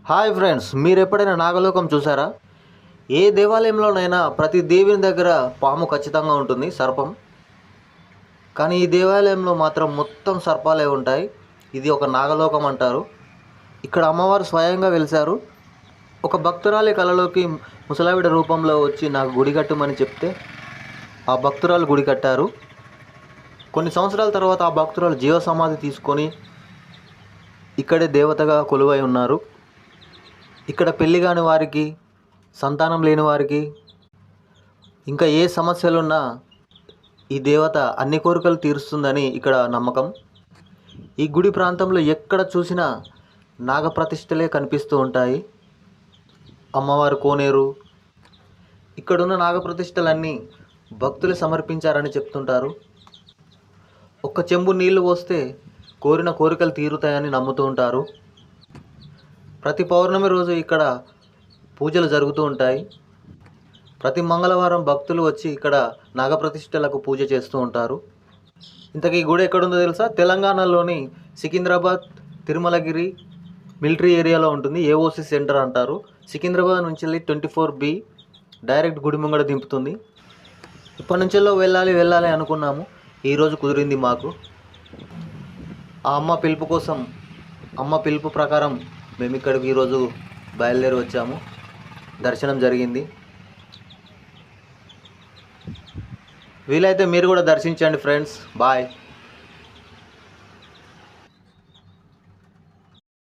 Hi friends, మీరు ఎప్పుడైనా నాగలోకం చూసారా? ఏ దేవాలయంలోనైనా ప్రతి దేవుని దగ్గర పాము ఖచ్చితంగా ఉంటుంది, సర్పం. కానీ ఈ దేవాలయంలో మాత్రం మొత్తం సర్పాలే ఉంటాయి. ఇది ఒక నాగలోకం అంటారు. ఇక్కడ అమ్మవారు స్వయంగా వెలిశారు. ఒక భక్తురాలి కలలోకి ముసలావిడ రూపంలో వచ్చి నాకు గుడి కట్టమని చెప్తే ఆ భక్తురాలు గుడి కట్టారు. కొన్ని సంవత్సరాల తర్వాత ఆ భక్తురాలు జీవ సమాధి తీసుకొని ఇక్కడే దేవతగా కొలువై ఉన్నారు. ఇక్కడ పెళ్లి కాని వారికి, సంతానం లేని వారికి, ఇంకా ఏ సమస్యలున్నా ఈ దేవత అన్ని కోరికలు తీరుస్తుందని ఇక్కడ నమ్మకం. ఈ గుడి ప్రాంతంలో ఎక్కడ చూసినా నాగప్రతిష్ఠలే కనిపిస్తూ ఉంటాయి. అమ్మవారు కోనేరు, ఇక్కడున్న నాగప్రతిష్ఠలన్నీ భక్తులు సమర్పించారని చెప్తుంటారు. ఒక్క చెంబు నీళ్లు పోస్తే కోరిన కోరికలు తీరుతాయని నమ్ముతూ ఉంటారు. ప్రతి పౌర్ణమి రోజు ఇక్కడ పూజలు జరుగుతూ ఉంటాయి. ప్రతి మంగళవారం భక్తులు వచ్చి ఇక్కడ నాగప్రతిష్ఠలకు పూజ చేస్తూ ఉంటారు. ఇంతకీ ఈ గుడి ఎక్కడుందో తెలుసా? తెలంగాణలోని సికింద్రాబాద్ తిరుమలగిరి మిలిటరీ ఏరియాలో ఉంటుంది. ఏఓసి సెంటర్ అంటారు. సికింద్రాబాద్ నుంచి 24B డైరెక్ట్ గుడి ముంగడ దింపుతుంది. ఇప్పటి నుంచెల్లో వెళ్ళాలి అనుకున్నాము. ఈరోజు కుదిరింది మాకు. ఆ అమ్మ పిలుపు కోసం, అమ్మ పిలుపు ప్రకారం మేము ఇక్కడికి ఈరోజు బయలుదేరి వచ్చాము. దర్శనం జరిగింది. వీలైతే మీరు కూడా దర్శించండి ఫ్రెండ్స్. బాయ్.